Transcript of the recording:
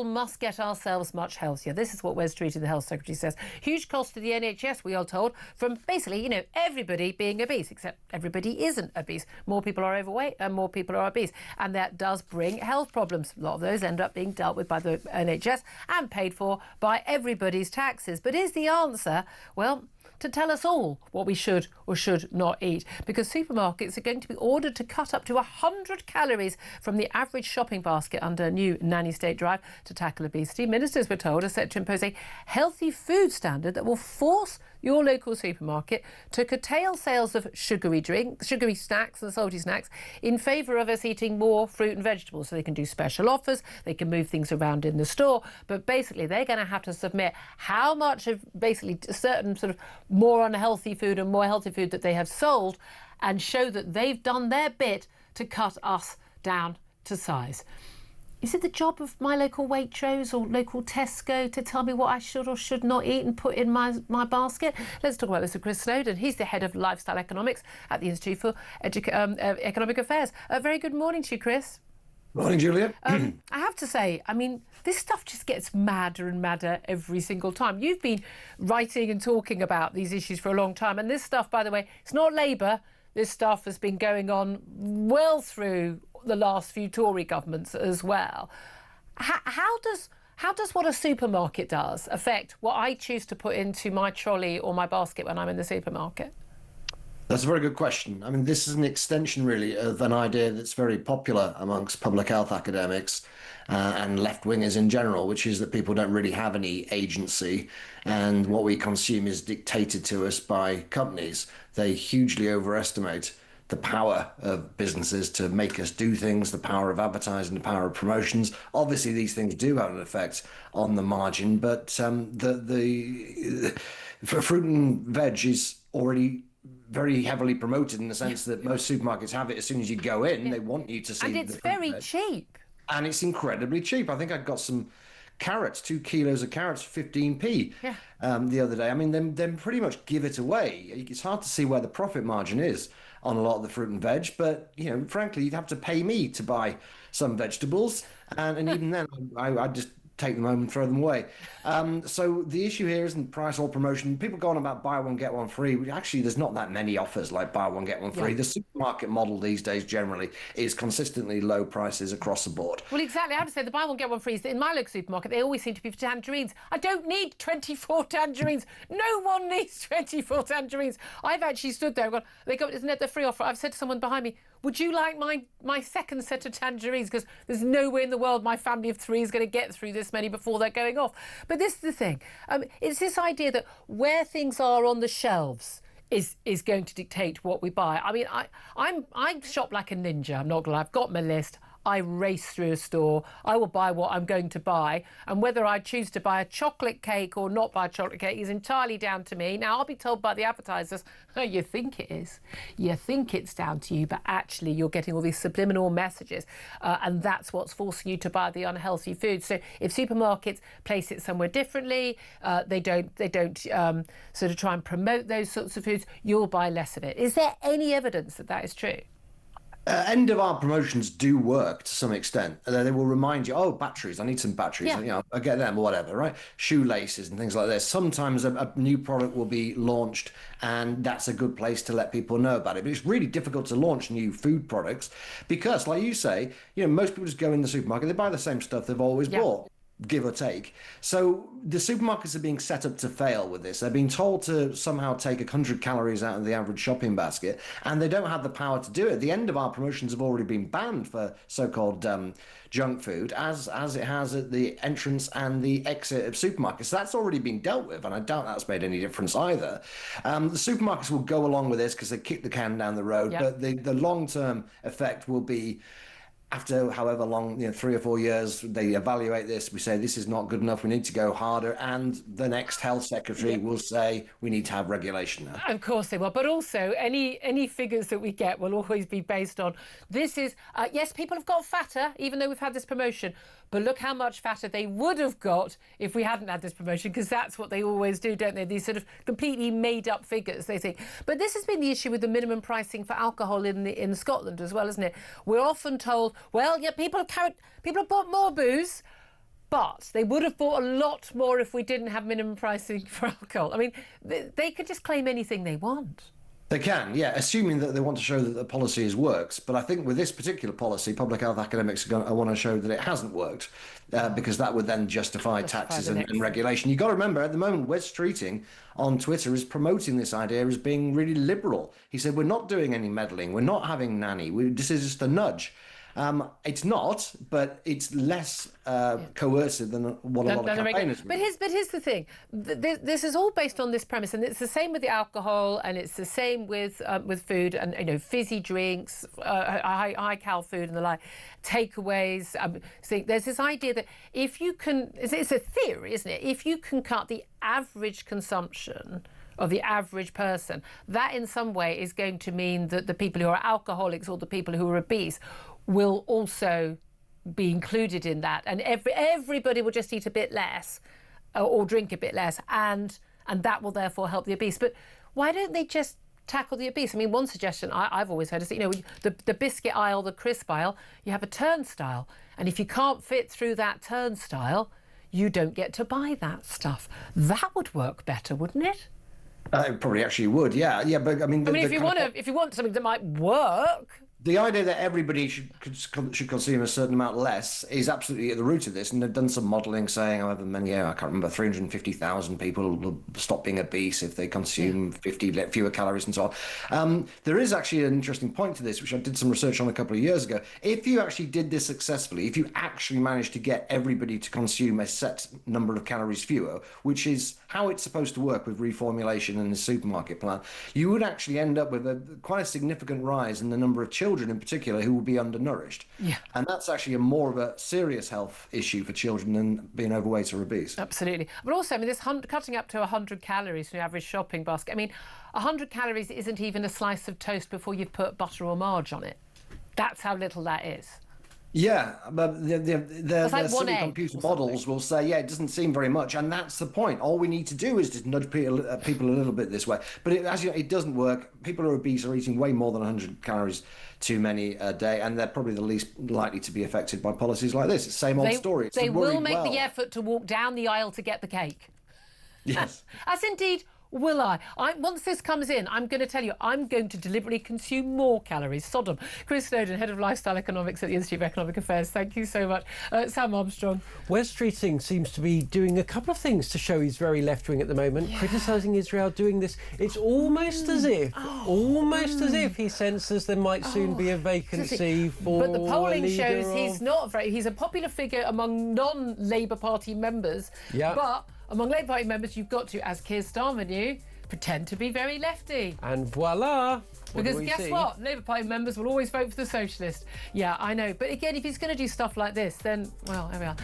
all must get ourselves much healthier. This is what Wes Streeting, the Health Secretary, says. Huge cost to the NHS, we are told, from basically, everybody being obese, except everybody isn't obese. More people are overweight and more people are obese. And that does bring health problems. A lot of those end up being dealt with by the NHS and paid for by everybody's taxes. But is the answer, well, to tell us all what we should or should not eat, because supermarkets are going to be ordered to cut up to 100 calories from the average shopping basket under new Nanny state drive to tackle obesity. Ministers, we're told, are set to impose a healthy food standard that will force your local supermarket to curtail sales of sugary snacks and salty snacks in favour of us eating more fruit and vegetables. So they can do special offers, they can move things around in the store, but basically they're going to have to submit how much of basically certain sort of more unhealthy food and more healthy food that they have sold, and show that they've done their bit to cut us down to size. Is it the job of my local Waitrose or local Tesco to tell me what I should or should not eat and put in my basket? Let's talk about this with Chris Snowdon. He's the head of lifestyle economics at the Institute for Economic Affairs. Very good morning to you, Chris. Morning, Julia. I have to say, this stuff just gets madder and madder every single time. You've been writing and talking about these issues for a long time. And this stuff, by the way, it's not Labour. This stuff has been going on well through the last few Tory governments as well. How does what a supermarket does affect what I choose to put into my trolley or my basket when I'm in the supermarket? That's a very good question. This is an extension, really, of an idea that's very popular amongst public health academics and left-wingers in general, which is that people don't really have any agency, and what we consume is dictated to us by companies. They hugely overestimate the power of businesses to make us do things, the power of advertising, the power of promotions. Obviously, these things do have an effect on the margin, but for fruit and veg is already very heavily promoted in the sense that most supermarkets have it as soon as you go in. They want you to see. And it's very cheap. And it's incredibly cheap. I think I got some carrots, 2 kilos of carrots for 15p the other day. They pretty much give it away. It's hard to see where the profit margin is on a lot of the fruit and veg, but frankly, you'd have to pay me to buy some vegetables, and even then I just take them home and throw them away. So the issue here isn't price or promotion. People go on about buy one, get one free. Actually, there's not that many offers like buy one, get one free. The supermarket model these days generally is consistently low prices across the board. Well, exactly. I have to say the buy one, get one free is in my local supermarket. They always seem to be for tangerines. I don't need 24 tangerines. No one needs 24 tangerines. I've actually stood there and gone, isn't it the free offer? I've said to someone behind me, would you like my second set of tangerines? Because there's no way in the world my family of 3 is going to get through this many before they're going off. But this is the thing. It's this idea that where things are on the shelves is going to dictate what we buy. I shop like a ninja. I'm not going to lie. I've got my list. I race through a store. I will buy what I'm going to buy. And whether I choose to buy a chocolate cake or not buy a chocolate cake is entirely down to me. Now, I'll be told by the advertisers, oh, you think it is. You think it's down to you, but actually you're getting all these subliminal messages. And that's what's forcing you to buy the unhealthy food. So if supermarkets place it somewhere differently, they don't sort of try and promote those sorts of foods, you'll buy less of it. Is there any evidence that that is true? End of our promotions do work to some extent. They will remind you, oh, batteries, I need some batteries. I get them or whatever, right? Shoelaces and things like this. Sometimes a new product will be launched and that's a good place to let people know about it. But it's really difficult to launch new food products because, like you say, most people just go in the supermarket, they buy the same stuff they've always bought, give or take. So the supermarkets are being set up to fail with this. They're being told to somehow take 100 calories out of the average shopping basket, and they don't have the power to do it. The end of our promotions have already been banned for so-called junk food, as it has at the entrance and the exit of supermarkets. So that's already been dealt with, and I doubt that's made any difference either. The supermarkets will go along with this because they kick the can down the road, but the long-term effect will be, after however long, 3 or 4 years, they evaluate this. We say this is not good enough. We need to go harder. And the next health secretary will say we need to have regulation now. Of course they will. But also any figures that we get will always be based on this is, yes, people have got fatter, even though we've had this promotion. But look how much fatter they would have got if we hadn't had this promotion, because that's what they always do, don't they? These sort of completely made up figures, they think. But this has been the issue with the minimum pricing for alcohol in Scotland as well, isn't it? We're often told, well, yeah, people have bought more booze, But they would have bought a lot more if we didn't have minimum pricing for alcohol. I mean, they could just claim anything they want. They can, yeah, assuming that they want to show that the policy has worked. But I think with this particular policy, public health academics want to show that it hasn't worked, because that would then justify taxes and regulation. You've got to remember, at the moment, Wes Streeting on Twitter is promoting this idea as being really liberal. He said, we're not doing any meddling. We're not having Nanny. This is just a nudge. It's not, but it's less coercive than what a lot of campaigners. But here's the thing: this is all based on this premise, and it's the same with the alcohol, and it's the same with food, and fizzy drinks, high cal food, and the like, takeaways. So there's this idea that if you can, it's a theory, isn't it? If you can cut the average consumption of the average person, that in some way is going to mean that the people who are alcoholics or the people who are obese will also be included in that, and everybody will just eat a bit less or drink a bit less, and that will therefore help the obese. But why don't they just tackle the obese? I mean, one suggestion I've always heard is that, the biscuit aisle, the crisp aisle, you have a turnstile, and if you can't fit through that turnstile, you don't get to buy that stuff. That would work better, wouldn't it? It probably actually would, yeah. But I mean, if you want something that might work. The idea that everybody should consume a certain amount less is absolutely at the root of this, and they've done some modelling saying however many, I can't remember, 350,000 people will stop being obese if they consume 50 fewer calories and so on. There is actually an interesting point to this, which I did some research on a couple of years ago. If you actually did this successfully, if you actually managed to get everybody to consume a set number of calories fewer, which is how it's supposed to work with reformulation in the supermarket plan, you would actually end up with quite a significant rise in the number of children in particular who will be undernourished. Yeah. And that's actually more of a serious health issue for children than being overweight or obese. Absolutely. But also, I mean, this cutting up to 100 calories from the average shopping basket. I mean, 100 calories isn't even a slice of toast before you've put butter or marge on it. That's how little that is. Yeah, but the like silly computer models will say, yeah, it doesn't seem very much, and that's the point. All we need to do is just nudge people a little bit this way. But it doesn't work. People who are obese are eating way more than 100 calories too many a day, and they're probably the least likely to be affected by policies like this. It's the same old story. They will make the effort to walk down the aisle to get the cake. Yes. As indeed will I. Once this comes in, I'm going to tell you, I'm going to deliberately consume more calories. Sodom. Chris Snowdon, Head of Lifestyle Economics at the Institute of Economic Affairs. Thank you so much. Sam Armstrong. Wes Streeting seems to be doing a couple of things to show he's very left-wing at the moment, criticising Israel, doing this. It's almost as if he senses there might soon be a vacancy for But the polling shows of... he's a popular figure among non-Labour Party members. Yeah. But among Labour Party members, you've got to, as Keir Starmer knew, pretend to be very lefty. And voila! Because guess what? Labour Party members will always vote for the socialist. Yeah, I know. But again, if he's going to do stuff like this, then, well, there we are.